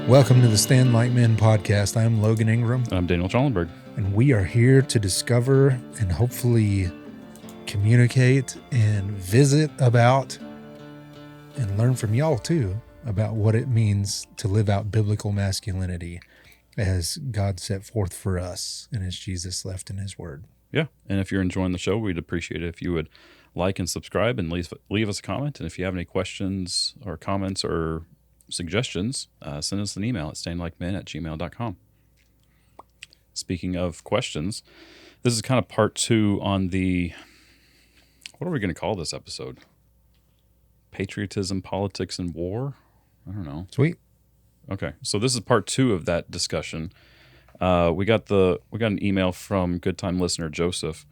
Welcome to the Stand Like Men podcast. I'm Logan Ingram. I'm Daniel Schallenberg. And we are here to discover and hopefully communicate and visit about and learn from y'all too about what it means to live out biblical masculinity as God set forth for us and as Jesus left in his word. Yeah. And if you're enjoying the show, we'd appreciate it if you would like and subscribe and leave us a comment. And if you have any questions or comments or suggestions, send us an email at standlikemen@gmail.com. Speaking of questions, this is kind of part 2 on the, what are we going to call this episode? Patriotism, politics, and war? I don't know. Sweet. Okay. So this is part 2 of that discussion. We got an email from good time listener Joseph.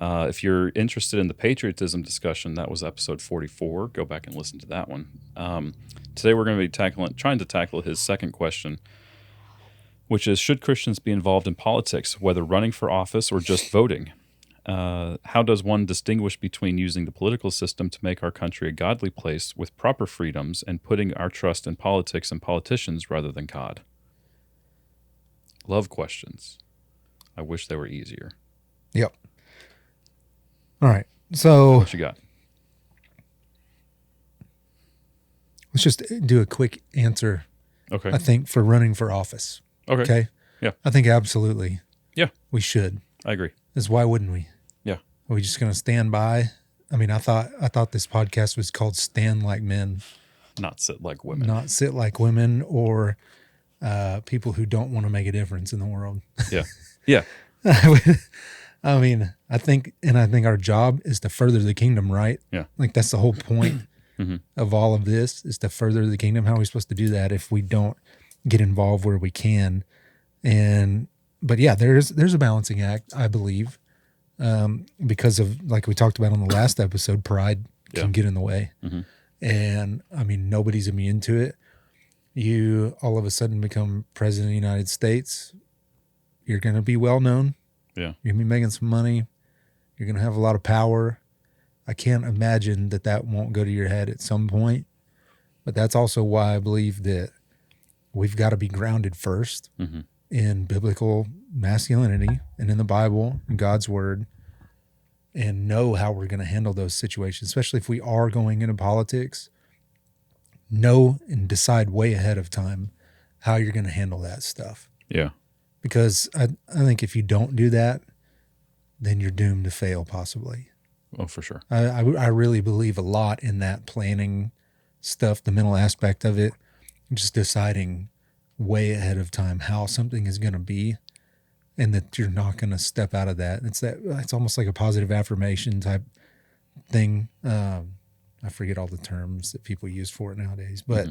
If you're interested in the patriotism discussion, that was episode 44. Go back and listen to that one. Today we're going to be trying to tackle his second question, which is, should Christians be involved in politics, whether running for office or just voting? How does one distinguish between using the political system to make our country a godly place with proper freedoms and putting our trust in politics and politicians rather than God? Love questions. I wish they were easier. Yep. All right. So What you got? let's just do a quick answer. Okay. I think for running for office. Okay. Okay. Yeah. I think absolutely. Yeah. We should. I agree. Because why wouldn't we? Yeah. Are we just going to stand by? I mean, I thought this podcast was called Stand Like Men, Not sit like women. not sit like women or people who don't want to make a difference in the world. Yeah. Yeah. I mean, I think our job is to further the kingdom, right? Yeah. Like that's the whole point Mm-hmm. of all of this is to further the kingdom. How are we supposed to do that if we don't get involved where we can? But yeah, there's a balancing act, I believe, because of, like we talked about on the last episode, pride can get in the way. Mm-hmm. And I mean, nobody's immune to it. You all of a sudden become president of the United States. You're going to be well known. Yeah. You're going to be making some money. You're going to have a lot of power. I can't imagine that won't go to your head at some point. But that's also why I believe that we've got to be grounded first Mm-hmm. in biblical masculinity and in the Bible and God's word, and know how we're going to handle those situations, especially if we are going into politics. Know and decide way ahead of time how you're going to handle that stuff. Yeah. Because I think if you don't do that, then you're doomed to fail possibly. Oh, for sure. I really believe a lot in that planning stuff, the mental aspect of it, just deciding way ahead of time how something is going to be and that you're not going to step out of that. It's almost like a positive affirmation type thing. I forget all the terms that people use for it nowadays, but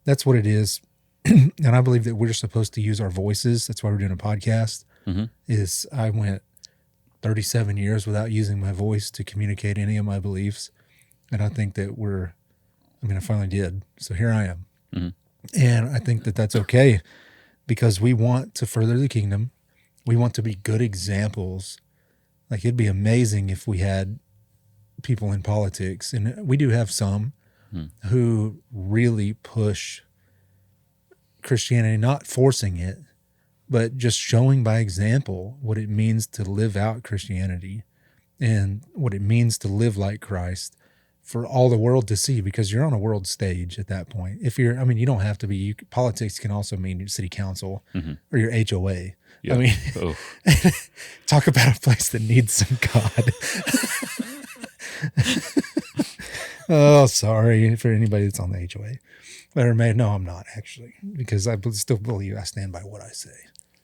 that's what it is. And I believe that we're supposed to use our voices. That's why we're doing a podcast. Mm-hmm. I went 37 years without using my voice to communicate any of my beliefs. And I think that I finally did. So here I am. Mm-hmm. And I think that that's okay because we want to further the kingdom. We want to be good examples. Like, it'd be amazing if we had people in politics, and we do have some who really push Christianity, not forcing it, but just showing by example what it means to live out Christianity and what it means to live like Christ for all the world to see, because you're on a world stage at that point. You don't have to be. Politics can also mean your city council or your HOA. Yeah. I mean, talk about a place that needs some God. Oh, sorry for anybody that's on the HOA. No, I'm not actually, because I still believe I stand by what I say.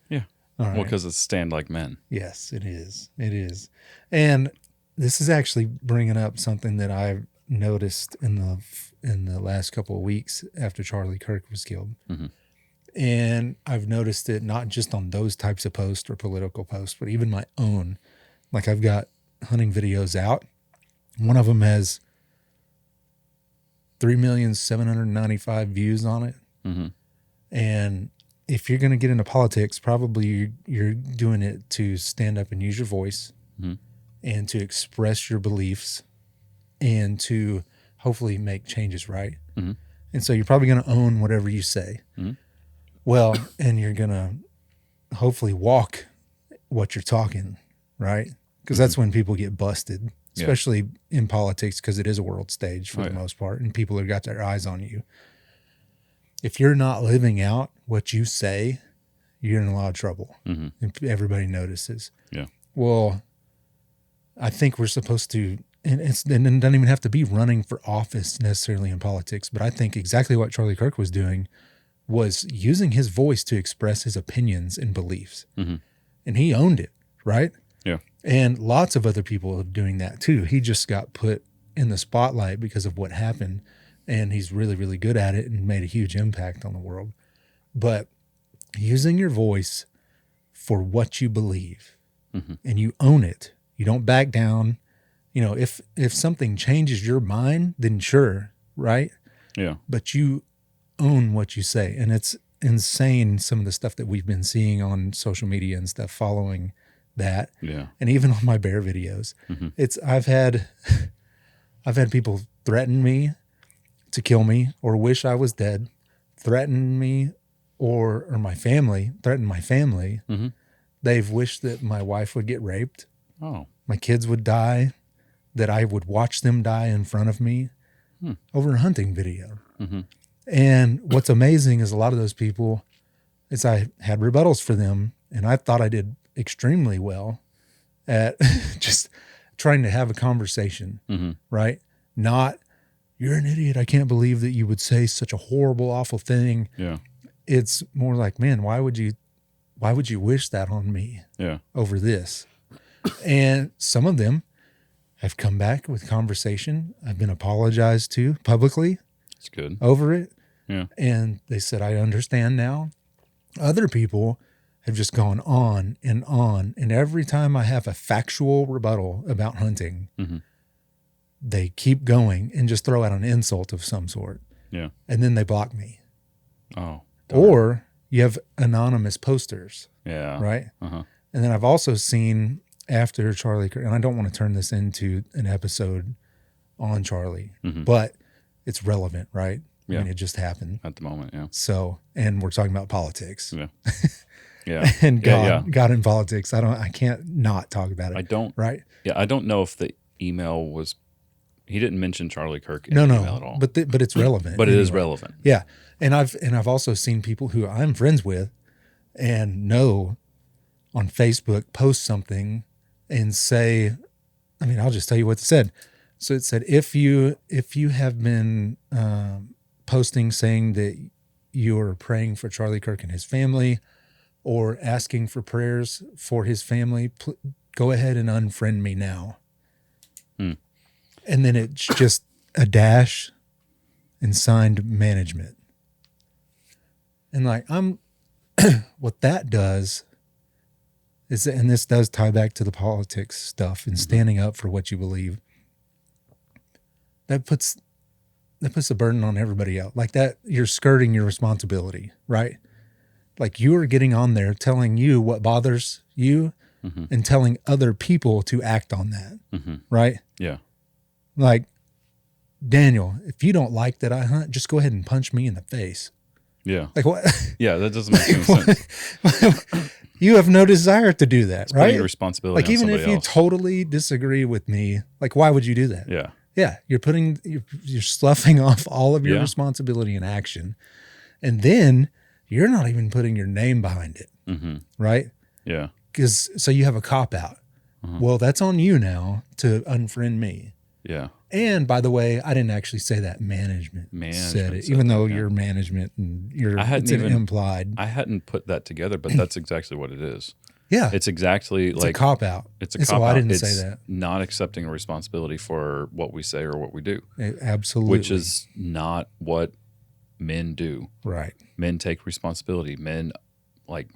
Yeah. All right. Well, because it's stand like men. Yes, it is. It is. And this is actually bringing up something that I've noticed in the last couple of weeks after Charlie Kirk was killed. Mm-hmm. And I've noticed it not just on those types of posts or political posts, but even my own. Like, I've got hunting videos out. One of them has 3,795,000 views on it. Mm-hmm. And if you're going to get into politics, probably you're doing it to stand up and use your voice and to express your beliefs and to hopefully make changes, right? Mm-hmm. And so you're probably going to own whatever you say. Mm-hmm. Well, and you're going to hopefully walk what you're talking, right? Because that's when people get busted, especially in politics, because it is a world stage for the most part, and people have got their eyes on you. If you're not living out what you say, you're in a lot of trouble. And everybody notices. Yeah. Well, I think we're supposed to, and it doesn't even have to be running for office necessarily in politics, but I think exactly what Charlie Kirk was doing was using his voice to express his opinions and beliefs. And he owned it, right? Yeah. And lots of other people are doing that too. He just got put in the spotlight because of what happened, and he's really, really good at it and made a huge impact on the world. But using your voice for what you believe, and you own it, you don't back down. You know, if something changes your mind, then sure, right? Yeah. But you own what you say. And it's insane, some of the stuff that we've been seeing on social media and stuff following that. Yeah. And even on my bear videos. I've had people threaten me to kill me or wish I was dead, threaten me or my family, threaten my family. They've wished that my wife would get raped. Oh. My kids would die, that I would watch them die in front of me over a hunting video. And what's amazing is a lot of those people, is I had rebuttals for them, and I thought I did extremely well at just trying to have a conversation, right? Not, you're an idiot. I can't believe that you would say such a horrible, awful thing. Yeah. It's more like, man, why would you wish that on me over this? And some of them have come back with conversation. I've been apologized to publicly. That's good. Over it. Yeah. And they said, I understand now. Other people have just gone on and on. And every time I have a factual rebuttal about hunting, they keep going and just throw out an insult of some sort. Yeah. And then they block me. Oh. Darn. Or you have anonymous posters. Yeah. Right? And then I've also seen after Charlie, and I don't want to turn this into an episode on Charlie, but it's relevant, right? Yeah. I mean, it just happened. At the moment, yeah. So, and we're talking about politics. Yeah. Yeah. And God in politics. I can't not talk about it. I don't. Right? Yeah, I don't know if the email was, he didn't mention Charlie Kirk in the email at all. But it's relevant. But it is relevant. Yeah. And I've also seen people who I'm friends with and know on Facebook post something and say, I mean, I'll just tell you what it said. So it said, if you have been posting saying that you're praying for Charlie Kirk and his family or asking for prayers for his family, go ahead and unfriend me now. And then it's just a dash and signed management. And like, what that does is, and this does tie back to the politics stuff and standing up for what you believe. That puts a burden on everybody else. Like that, you're skirting your responsibility, right? Like you are getting on there telling you what bothers you and telling other people to act on that, right? Yeah. Like, Daniel, if you don't like that I hunt, just go ahead and punch me in the face. Yeah. Like what? Yeah, that doesn't make any sense. You have no desire to do that, right? Putting your responsibility like on even if somebody you else. totally disagree with me, like why would you do that? Yeah. Yeah, you're sloughing off all of your responsibility and action, and then you're not even putting your name behind it, right? Yeah. Because so you have a cop out. Well, that's on you now to unfriend me. Yeah. And by the way, I didn't actually say that. Management said it, even though you're management and it's implied. I hadn't put that together, but that's exactly what it is. Yeah, it's exactly it's like a cop out. It's a cop out. I didn't it's say that. Not accepting a responsibility for what we say or what we do. Absolutely, which is not what men do. Right. Men take responsibility. Men, like,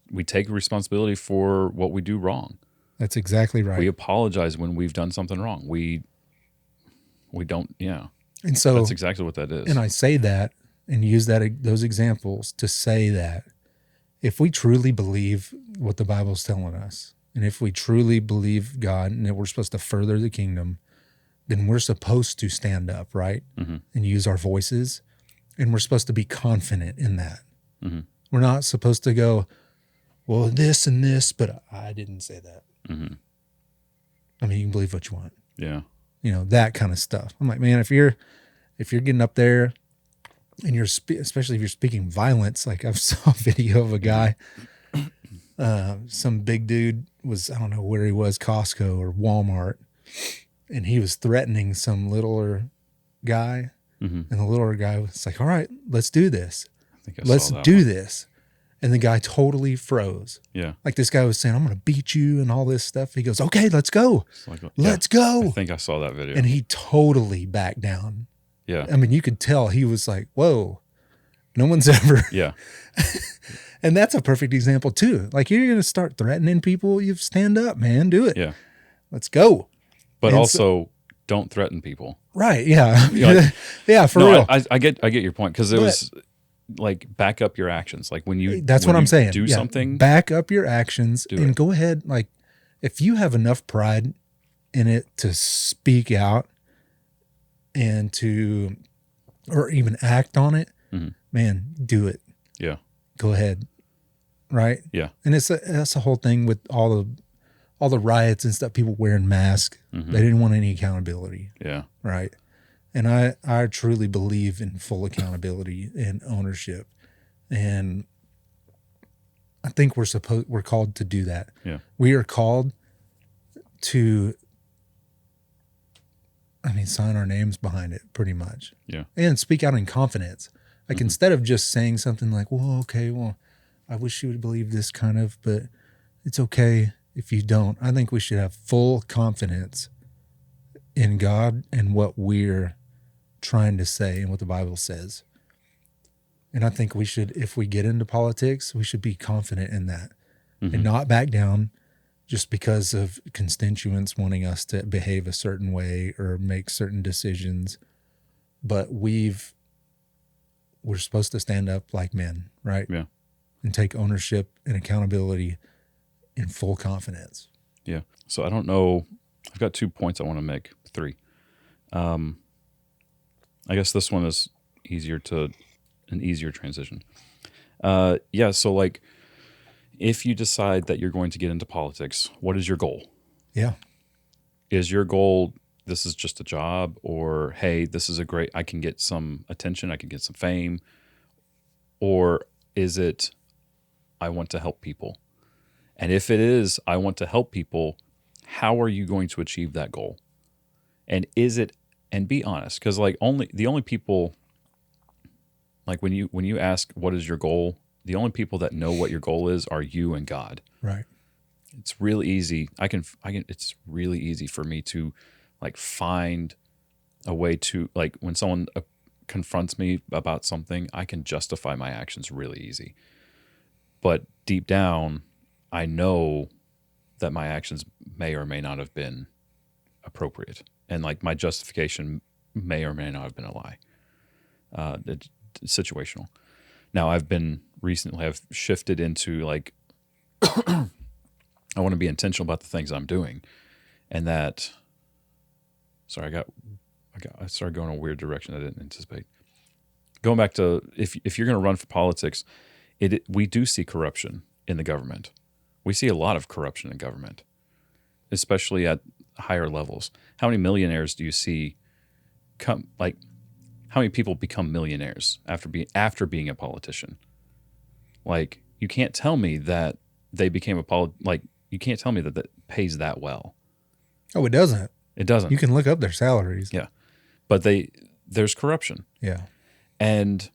we take responsibility for what we do wrong. That's exactly right. We apologize when we've done something wrong. We don't. Yeah. And so that's exactly what that is. And I say that and use those examples to say that if we truly believe what the Bible's telling us, and if we truly believe God and that we're supposed to further the kingdom, then we're supposed to stand up, right? And use our voices. And we're supposed to be confident in that. Mm-hmm. We're not supposed to go, well, this and this, but I didn't say that. Mm-hmm. I mean, you can believe what you want. Yeah. You know, that kind of stuff. I'm like, man, if you're getting up there and you're especially if you're speaking violence, like I saw a video of a guy, some big dude was, I don't know where he was, Costco or Walmart, and he was threatening some littler guy. Mm-hmm. And the littler guy was like, all right, let's do this. I think I Let's saw that do one. this. And the guy totally froze. Yeah. Like this guy was saying, I'm going to beat you and all this stuff. He goes, okay, let's go. It's like, Let's I go. think I saw that video. And he totally backed down. Yeah. I mean, you could tell he was like, whoa, no one's ever. Yeah. And that's a perfect example too. Like you're going to start threatening people, you stand up, man, do it. Yeah. Let's go. But And also don't threaten people. Right. Yeah. You're like, yeah, for no, real. I get your point, because it was like back up your actions. Like when you That's when what I'm you saying. do Yeah. something, Back up your actions Do and it. go ahead. Like if you have enough pride in it to speak out and to, or even act on it, Mhm. man, do it. Yeah. Go ahead. Right. Yeah. And that's the whole thing with all the riots and stuff, people wearing masks. Mhm. They didn't want any accountability. Yeah. Right. And I truly believe in full accountability and ownership. And I think we're called to do that. Yeah. We are called to, I mean, sign our names behind it pretty much. Yeah. And speak out in confidence. Like Mhm. instead of just saying something like, well, okay, well, I wish you would believe this kind of, but it's okay if you don't. I think we should have full confidence in God and what we're trying to say and what the Bible says. And I think we should, if we get into politics, we should be confident in that and not back down just because of constituents wanting us to behave a certain way or make certain decisions. But we're supposed to stand up like men, right? Yeah. And take ownership and accountability in full confidence. Yeah. So I don't know. I've got 2 points I want to make. 3. I guess this one is an easier transition. Yeah. So like, if you decide that you're going to get into politics, what is your goal? Yeah. Is your goal, this is just a job, or, hey, this is I can get some attention, I can get some fame, or is it, I want to help people? And if it is, I want to help people, how are you going to achieve that goal? And and be honest, because like the only people, like when you ask what is your goal, the only people that know what your goal is are you and God. Right. It's really easy. It's really easy for me to like find a way to, like, when someone confronts me about something, I can justify my actions really easy. But deep down, I know that my actions may or may not have been appropriate. And like my justification may or may not have been a lie. It's situational. Now I've shifted into like, I want to be intentional about the things I'm doing. And that, sorry, I started going in a weird direction I didn't anticipate. Going back to, if you're going to run for politics, we do see corruption in the government. We see a lot of corruption in government, especially at higher levels. How many millionaires do you see how many people become millionaires after being a politician? Like, you can't tell me that they became you can't tell me that pays that well. Oh, it doesn't. It doesn't. You can look up their salaries. Yeah. But there's corruption. Yeah. And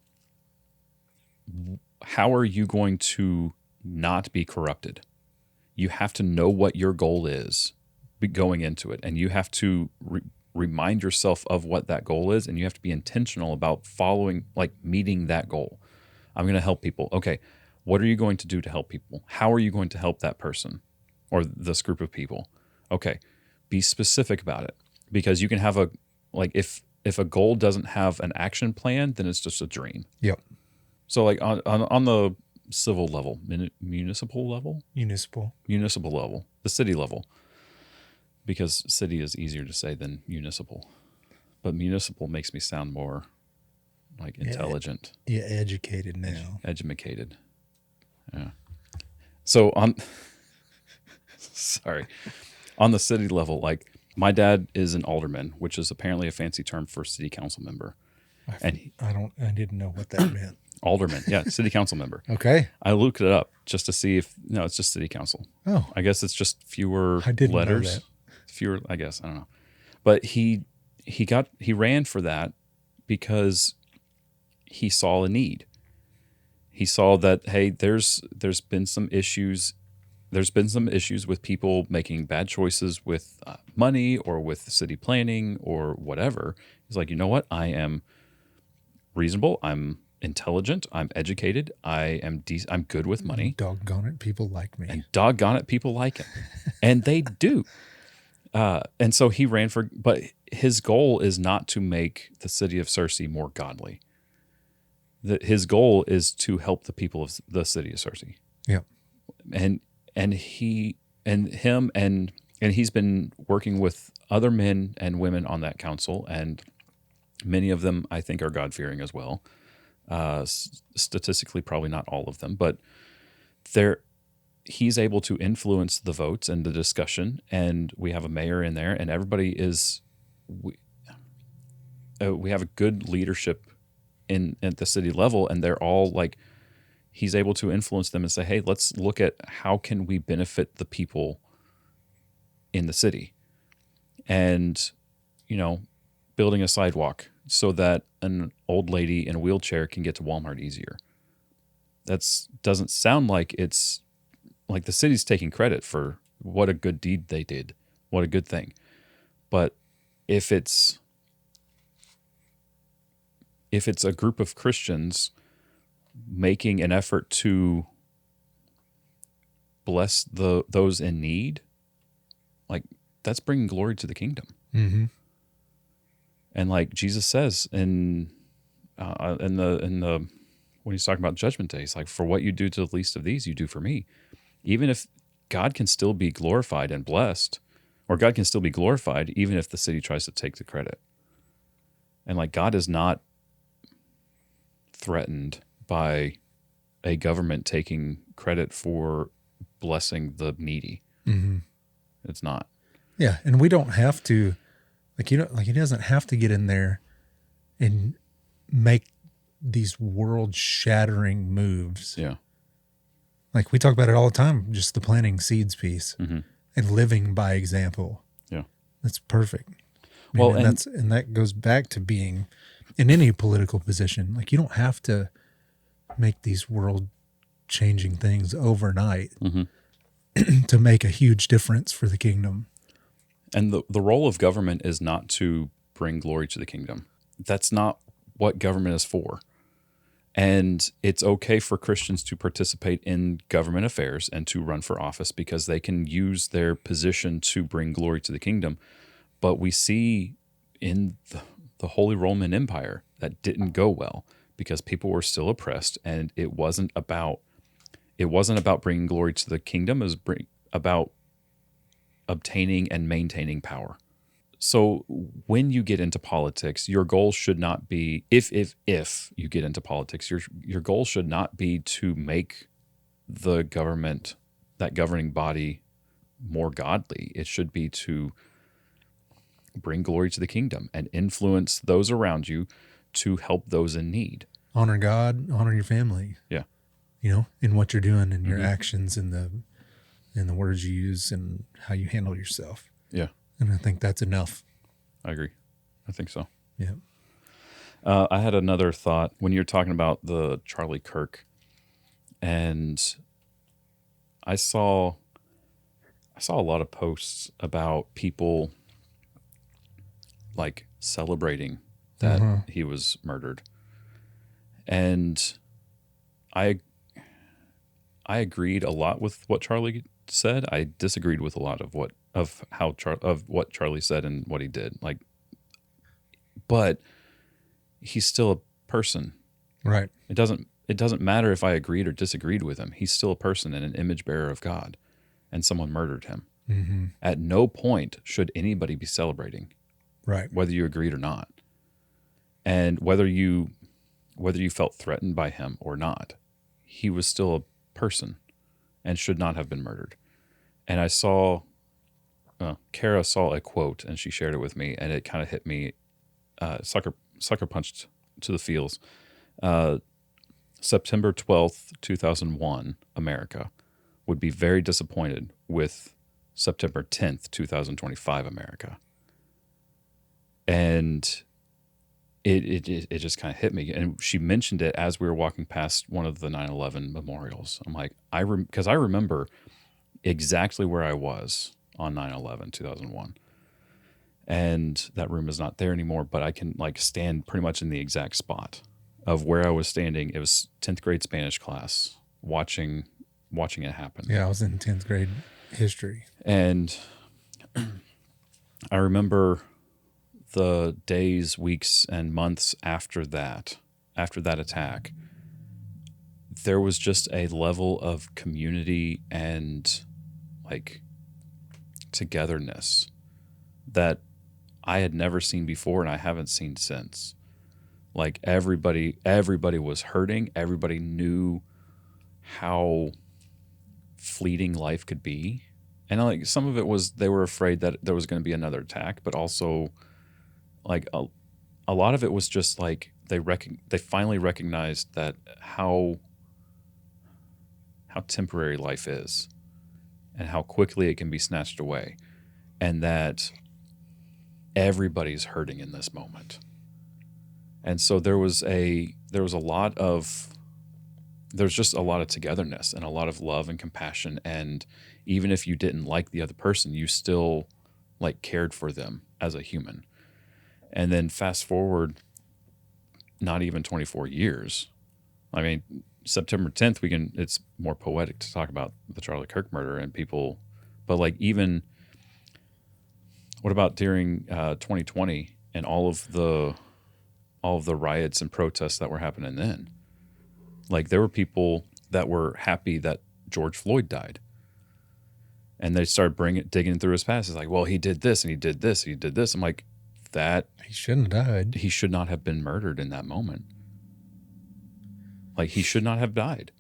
how are you going to not be corrupted? You have to know what your goal is going into it. And you have to remind yourself of what that goal is. And you have to be intentional about meeting that goal. I'm going to help people. Okay. What are you going to do to help people? How are you going to help that person or this group of people? Okay. Be specific about it, because you can have if a goal doesn't have an action plan, then it's just a dream. Yep. So like on the civil level, municipal level, the city level, because city is easier to say than municipal, but municipal makes me sound more like intelligent, Yeah, educated now. educated. Yeah. So on, sorry, on the city level, like my dad is an alderman, which is apparently a fancy term for city council member. And I didn't know what that meant. alderman, yeah, city council member. Okay. I looked it up just to see if no, it's just city council. Oh, I guess it's just fewer I didn't know letters, that. fewer. I guess I don't know, but he ran for that because he saw a need. He saw that hey, there's been some issues. There's been some issues with people making bad choices with money or with city planning or whatever. He's like, you know what? I am reasonable. I'm intelligent. I'm educated. I'm good with money. Doggone it, people like me. And doggone it, people like him. And they do. And so he ran for, but his goal is not to make the city of Cersei more godly. His goal is to help the people of the city of Cersei. Yeah. And he's been working with other men and women on that council, and many of them I think are God-fearing as well. Statistically, probably not all of them, but he's able to influence the votes and the discussion, and we have a mayor in there, and everybody is we have a good leadership at the city level, and they're all like, he's able to influence them and say, hey, let's look at how can we benefit the people in the city, and building a sidewalk so that an old lady in a wheelchair can get to Walmart easier. That doesn't sound like it's like the city's taking credit for what a good deed they did, what a good thing. But if it's a group of Christians making an effort to bless those in need, like that's bringing glory to the kingdom. Mm-hmm. And like Jesus says in the when he's talking about Judgment Day, he's like, for what you do to the least of these, you do for me. Even if God can still be glorified and blessed, or God can still be glorified even if the city tries to take the credit. And like God is not threatened by a government taking credit for blessing the needy. Mm-hmm. It's not. Yeah, and we don't have to, he doesn't have to get in there and make these world-shattering moves. Yeah. Like we talk about it all the time, just the planting seeds piece and living by example. Yeah. That's perfect. Well, and that goes back to being in any political position. Like you don't have to make these world-changing things overnight to make a huge difference for the kingdom. And the role of government is not to bring glory to the kingdom. That's not what government is for. And it's okay for Christians to participate in government affairs and to run for office because they can use their position to bring glory to the kingdom. But we see in the Holy Roman Empire that didn't go well because people were still oppressed, and it wasn't about bringing glory to the kingdom. It was about obtaining and maintaining power. So when you get into politics, your goal should not be, if you get into politics, your goal should not be to make the government, that governing body, more godly. It should be to bring glory to the kingdom and influence those around you to help those in need. Honor God, honor your family. Yeah. In what you're doing and your actions and the words you use and how you handle yourself. Yeah. And I think that's enough. I agree. I think so. Yeah. I had another thought when you're talking about the Charlie Kirk, and I saw a lot of posts about people like celebrating that he was murdered. And I agreed a lot with what Charlie said. I disagreed with a lot of what Charlie said and what he did. But he's still a person. Right. It doesn't matter if I agreed or disagreed with him. He's still a person and an image bearer of God, and someone murdered him. Mm-hmm. At no point should anybody be celebrating. Right. Whether you agreed or not. And whether you whether you felt threatened by him or not, he was still a person and should not have been murdered. And I saw, Kara saw a quote and she shared it with me, and it kind of hit me, sucker punched to the feels. September 12th, 2001, America would be very disappointed with September 10th, 2025, America. And it just kind of hit me. And she mentioned it as we were walking past one of the 9/11 memorials. I'm like, because I remember exactly where I was on 9/11, 2001. And that room is not there anymore, but I can like stand pretty much in the exact spot of where I was standing. It was 10th grade Spanish class, watching it happen. Yeah, I was in 10th grade history. And I remember the days, weeks, and months after that attack, there was just a level of community and like togetherness that I had never seen before and I haven't seen since. Like everybody was hurting. Everybody knew how fleeting life could be. And like some of it was they were afraid that there was going to be another attack, but also like a lot of it was just like they finally recognized that how temporary life is and how quickly it can be snatched away, and that everybody's hurting in this moment. And so there's just a lot of togetherness and a lot of love and compassion. And even if you didn't like the other person, you still like cared for them as a human. And then fast forward, not even 24 years. I mean, September 10th, it's more poetic to talk about the Charlie Kirk murder and people, but like even, what about during 2020 and all of the riots and protests that were happening then? Like there were people that were happy that George Floyd died. And they started digging through his past. It's like, well, he did this and he did this and he did this. I'm like, that he shouldn't have died. He should not have been murdered in that moment. Like he should not have died.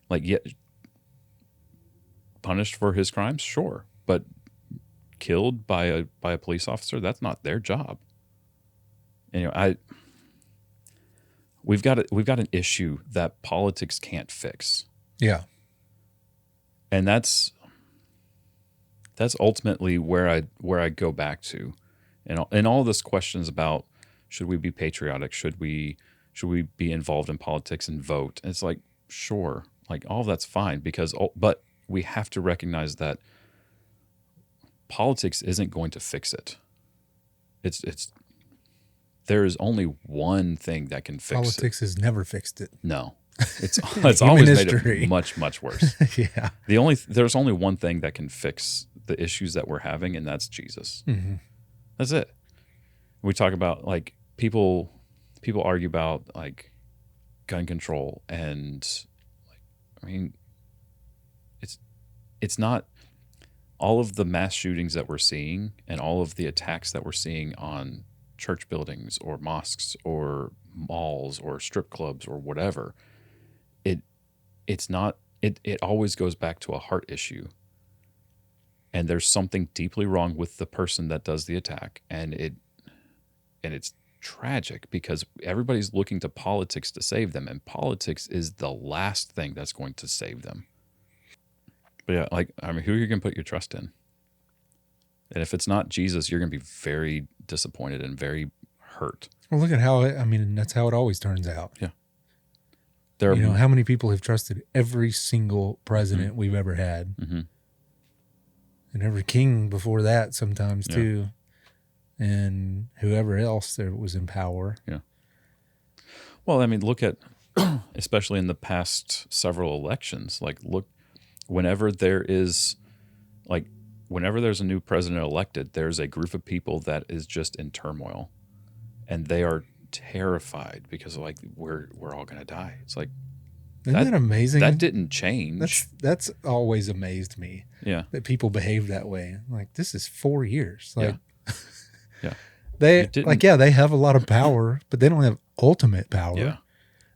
Like, yet punished for his crimes, sure, but killed by a police officer, that's not their job. And, we've got an issue that politics can't fix. Yeah. And that's ultimately where I go back to. And all this questions about should we be patriotic? Should we be involved in politics and vote? And it's like, sure, like all of that's fine but we have to recognize that politics isn't going to fix it. There is only one thing that can fix Politics has never fixed it. No, it's always history. made it much, much worse. Yeah. There's only one thing that can fix the issues that we're having, and that's Jesus. Mm-hmm. That's it. We talk about like people argue about like gun control, and like, I mean, it's not all of the mass shootings that we're seeing and all of the attacks that we're seeing on church buildings or mosques or malls or strip clubs or whatever. It's not. It always goes back to a heart issue. And there's something deeply wrong with the person that does the attack, and it's tragic because everybody's looking to politics to save them, and politics is the last thing that's going to save them. But yeah, like, I mean, who are you going to put your trust in? And if it's not Jesus, you're going to be very disappointed and very hurt. Well, look at that's how it always turns out. Yeah. How many people have trusted every single president we've ever had? Mm-hmm. And every king before that sometimes too. And whoever else there was in power. Yeah. Well, I mean, look at, especially in the past several elections, like whenever there's a new president elected, there's a group of people that is just in turmoil, and they are terrified because like we're all going to die. It's like, isn't that amazing? That didn't change. That's always amazed me. Yeah. That people behave that way. Like, this is 4 years. Like, yeah. They didn't. they have a lot of power, but they don't have ultimate power. Yeah.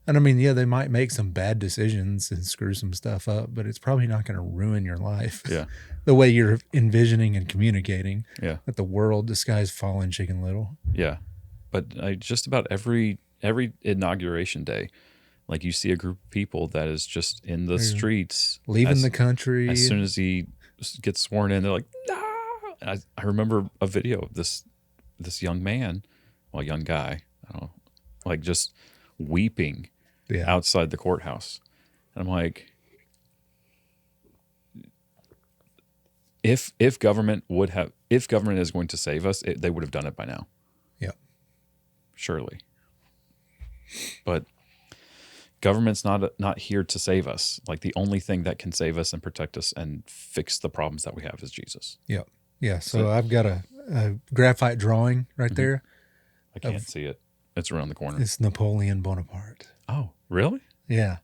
And I mean, yeah, they might make some bad decisions and screw some stuff up, but it's probably not going to ruin your life. Yeah. The way you're envisioning and communicating Yeah. that the world, the sky's falling chicken little. Yeah. But just about every inauguration day, like you see a group of people that is just in the streets, Leaving the country. As soon as he gets sworn in, they're like, "No!" And I remember a video of this young man, well, young guy, I don't know, like just weeping outside the courthouse. And I'm like, if government is going to save us, they would have done it by now. Yeah. Surely. But government's not here to save us. Like the only thing that can save us and protect us and fix the problems that we have is Jesus. Yeah. Yeah. So I've got a graphite drawing right there. I can't see it. It's around the corner. It's Napoleon Bonaparte. Oh, really? Yeah.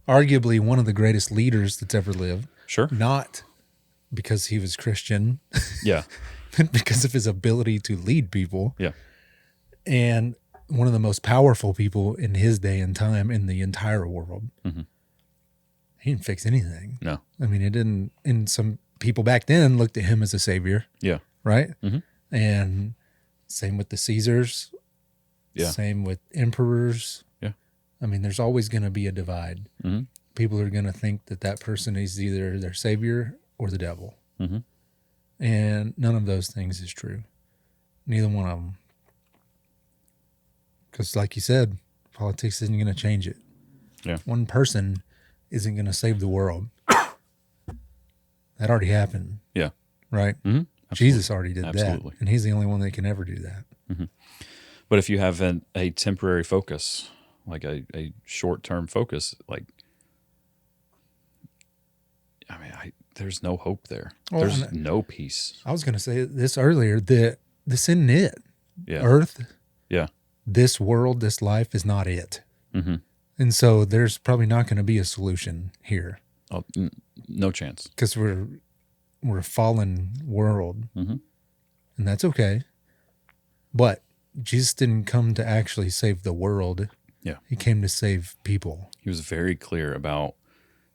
Arguably one of the greatest leaders that's ever lived. Sure. Not because he was Christian. Yeah. But because of his ability to lead people. Yeah. And one of the most powerful people in his day and time in the entire world. Mm-hmm. He didn't fix anything. No. I mean, it didn't. And some people back then looked at him as a savior. Yeah. Right? Mm-hmm. And same with the Caesars. Yeah. Same with emperors. Yeah. I mean, there's always going to be a divide. Mm-hmm. People are going to think that person is either their savior or the devil. Mm-hmm. And none of those things is true. Neither one of them. Because like you said, politics isn't going to change it. Yeah. One person isn't going to save the world. That already happened. Yeah. Right? Mm-hmm. Jesus already did Absolutely. that. And he's the only one that can ever do that. Mm-hmm. But if you have a temporary focus, like a short-term focus, like, I mean, there's no hope there. There's no peace. I was going to say this earlier, that this isn't it. Yeah. Earth. Yeah. This world, this life is not it. Mm-hmm. And so there's probably not going to be a solution here. Oh, no chance. Because we're a fallen world. Mm-hmm. And that's okay. But Jesus didn't come to actually save the world. Yeah. He came to save people. He was very clear about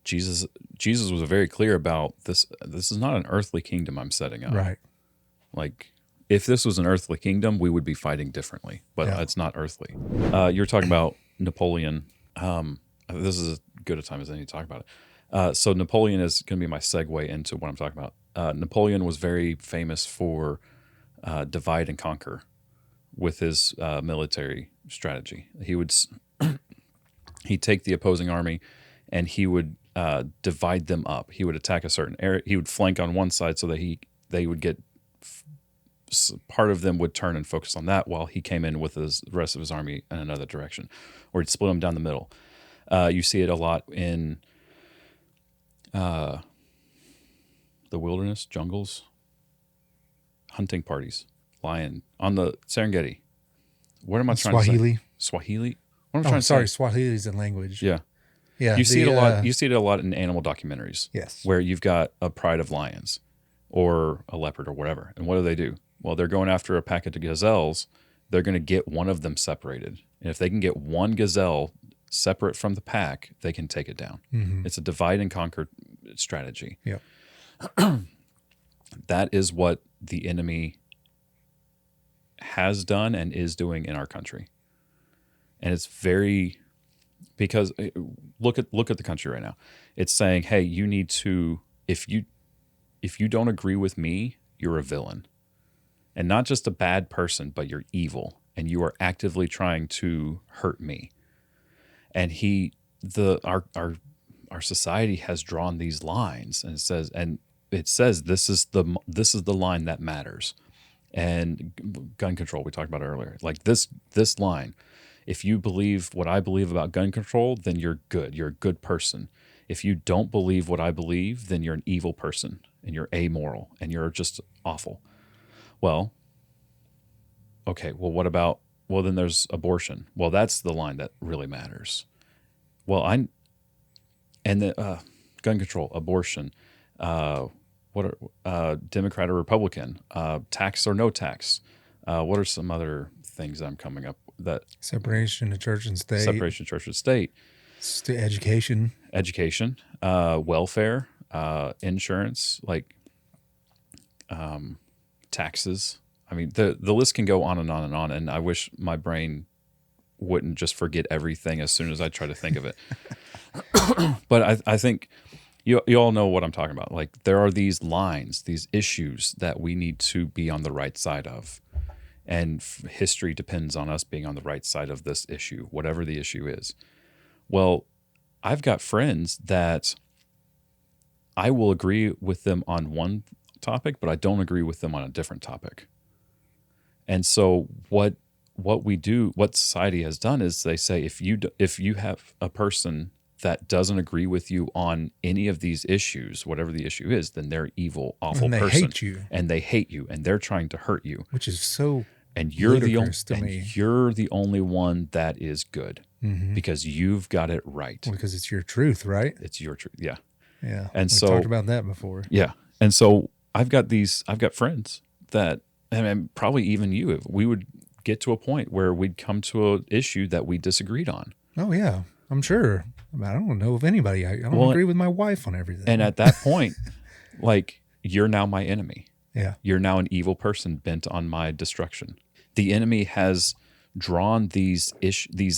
Jesus. Jesus was very clear about this. This is not an earthly kingdom I'm setting up. Right. Like, if this was an earthly kingdom, we would be fighting differently. But it's not earthly. You're talking about Napoleon. This is as good a time as any to talk about it. So Napoleon is going to be my segue into what I'm talking about. Napoleon was very famous for divide and conquer with his military strategy. He'd take the opposing army and he would divide them up. He would attack a certain area. He would flank on one side so that they would get part of them would turn and focus on that while he came in with the rest of his army in another direction, or he'd split them down the middle. You see it a lot in the wilderness, jungles, hunting parties, lion on the Serengeti. What am I trying to say? Swahili. What am I trying to say? Swahili is a language. Yeah. Yeah. You see it a lot. You see it a lot in animal documentaries. Yes. Where you've got a pride of lions or a leopard or whatever. And what do? Well, they're going after a pack of gazelles. They're going to get one of them separated. And if they can get one gazelle separate from the pack, they can take it down. Mm-hmm. It's a divide and conquer strategy. Yeah. That is what the enemy has done and is doing in our country. And it's very, because look at the country right now. It's saying, hey, you need to, if you don't agree with me, you're a villain. And not just a bad person, but you're evil. And you are actively trying to hurt me. And our society has drawn these lines, and it says this is the line that matters. And gun control, we talked about earlier. Like this line, if you believe what I believe about gun control, then you're good. You're a good person. If you don't believe what I believe, then you're an evil person and you're amoral and you're just awful. Well, okay, well, what about, then there's abortion. Well, that's the line that really matters. Well, gun control, abortion, Democrat or Republican, tax or no tax, What are some other things I'm coming up that Separation of church and state, separation of church and state, education. education, welfare, insurance, like taxes. I mean, the list can go on and on and on. And I wish my brain wouldn't just forget everything as soon as I try to think of it. But I think you all know what I'm talking about. Like there are these lines, these issues that we need to be on the right side of. And history depends on us being on the right side of this issue, whatever the issue is. Well, I've got friends that I will agree with them on one topic, but I don't agree with them on a different topic. And so what we do, what society has done is they say if you have a person that doesn't agree with you on any of these issues, whatever the issue is, then they're evil, awful And they person, hate you. and they hate you, and they're trying to hurt you, Which is so and you're the only ludicrous to me. you're the only one that is good because you've got it right. Well, because it's your truth, right? It's your truth, yeah. Yeah. And we so talked about that before. yeah, and so I've got friends that, and probably even you, we would get to a point where we'd come to an issue that we disagreed on. Oh yeah, I'm sure. I don't know of anybody. I don't agree with my wife on everything. And at that point, like, you're now my enemy. Yeah. You're now an evil person bent on my destruction. The enemy has drawn these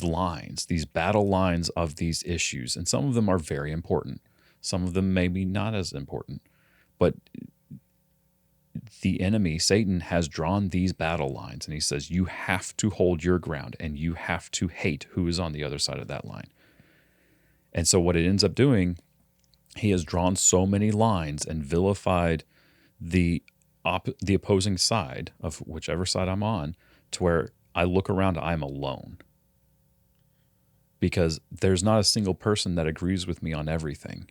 lines, these battle lines of these issues, and some of them are very important. Some of them maybe not as important, but the enemy, Satan, has drawn these battle lines, and he says you have to hold your ground and you have to hate who is on the other side of that line. And so what it ends up doing, he has drawn so many lines and vilified the opposing side of whichever side I'm on, to where I look around, I'm alone. Because there's not a single person that agrees with me on everything.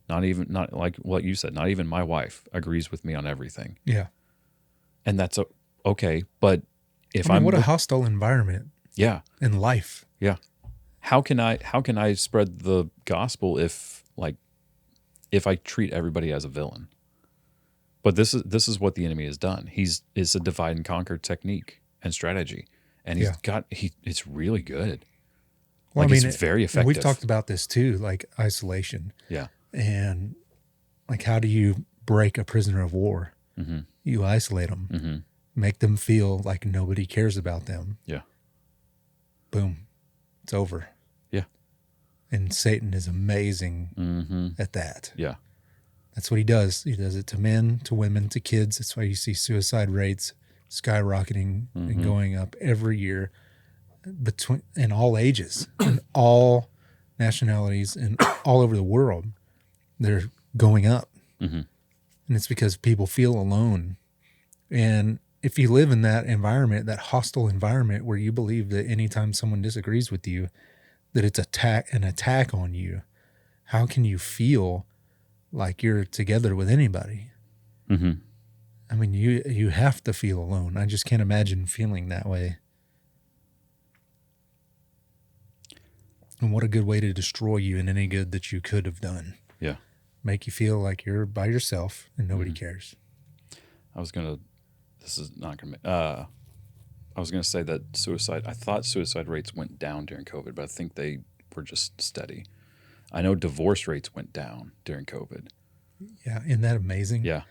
Not like what you said, not even my wife agrees with me on everything. Yeah. And that's okay. But if what a hostile environment. Yeah. In life. Yeah. How can I spread the gospel if I treat everybody as a villain? But this is what the enemy has done. It's a divide and conquer technique and strategy. And it's really good. Well, it's very effective. We've talked about this too, like isolation. Yeah. And like, how do you break a prisoner of war? Mm-hmm. You isolate them, make them feel like nobody cares about them. Yeah. Boom. It's over. Yeah. And Satan is amazing at that. Yeah. That's what he does. He does it to men, to women, to kids. That's why you see suicide rates skyrocketing and going up every year in all ages, in all nationalities, and all over the world. They're going up. And it's because people feel alone. And if you live in that environment, that hostile environment where you believe that anytime someone disagrees with you, that it's an attack on you, how can you feel like you're together with anybody? I mean, you have to feel alone. I just can't imagine feeling that way. And what a good way to destroy you in any good that you could have done. Yeah. Make you feel like you're by yourself and nobody cares. I was going to say that I thought suicide rates went down during COVID, but I think they were just steady. I know divorce rates went down during COVID. Yeah. Isn't that amazing? Yeah.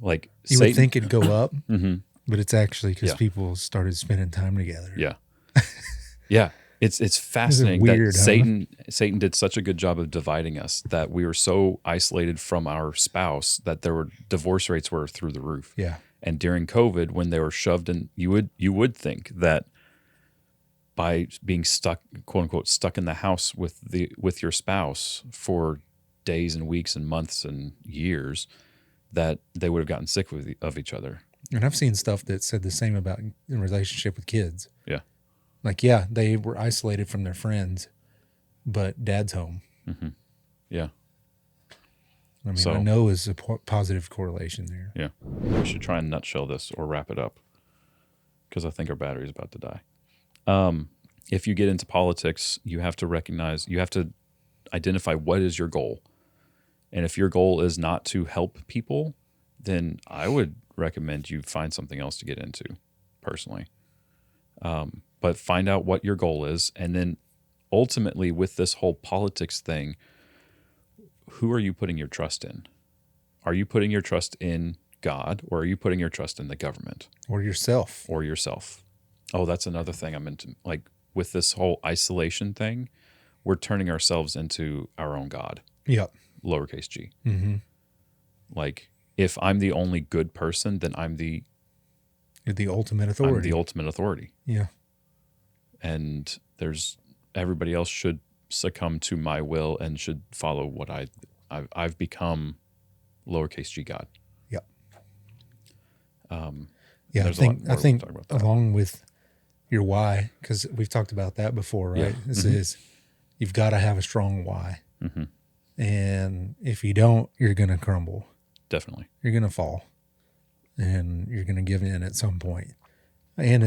Like you would think it'd go up, but it's actually because people started spending time together. Yeah. Yeah. It's fascinating weird, that Satan did such a good job of dividing us that we were so isolated from our spouse that divorce rates were through the roof. Yeah. And during COVID, when they were shoved in, you would think that by being stuck, quote unquote, stuck in the house with your spouse for days and weeks and months and years, that they would have gotten sick of each other. And I've seen stuff that said the same about in relationship with kids. Yeah. Like, yeah, they were isolated from their friends, but dad's home. Yeah. I mean, I know is a positive correlation there. Yeah. We should try and nutshell this or wrap it up because I think our battery's about to die. If you get into politics, you have to identify what is your goal. And if your goal is not to help people, then I would recommend you find something else to get into personally. But find out what your goal is. And then ultimately with this whole politics thing, who are you putting your trust in? Are you putting your trust in God, or are you putting your trust in the government? Or yourself. Or yourself. Oh, that's another thing I'm into. Like with this whole isolation thing, we're turning ourselves into our own God. Yep. Lowercase g. Mm-hmm. Like if I'm the only good person, then You're the ultimate authority. I'm the ultimate authority. Yeah. And everybody else should succumb to my will and should follow what I've become lowercase g God. Yep. Yeah, I think along with your why, because we've talked about that before, right? Yeah. This is, you've got to have a strong why. Mm-hmm. And if you don't, you're going to crumble. Definitely. You're going to fall. And you're going to give in at some point. And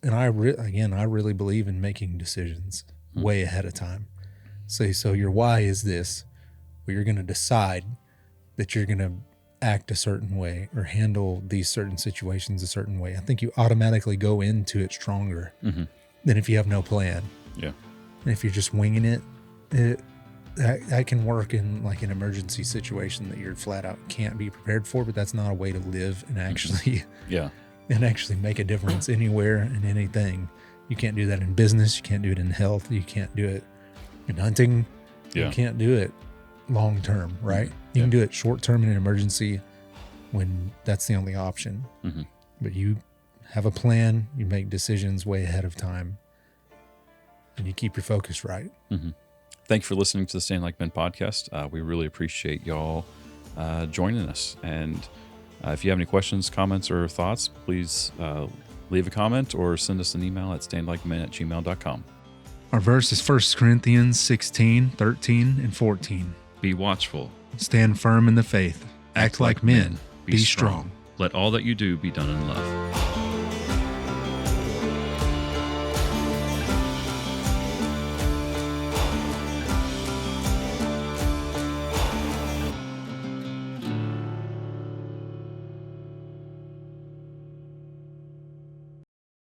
I really believe in making decisions way ahead of time. So your why is this, where you're going to decide that you're going to act a certain way or handle these certain situations a certain way. I think you automatically go into it stronger than if you have no plan. Yeah. And if you're just winging it, that can work in like an emergency situation that you're flat out can't be prepared for, but that's not a way to live and actually and actually make a difference anywhere and anything. You can't do that in business. You can't do it in health. You can't do it in hunting. Yeah. You can't do it long term, right? You can do it short term in an emergency when that's the only option. Mm-hmm. But you have a plan, you make decisions way ahead of time, and you keep your focus right. Mm-hmm. Thank you for listening to the Stand Like Men podcast. We really appreciate y'all joining us. And if you have any questions, comments, or thoughts, please leave a comment or send us an email at standlikemen@gmail.com. Our verse is 1 Corinthians 16, 13, and 14. Be watchful. Stand firm in the faith. Act like men. Be strong. Let all that you do be done in love.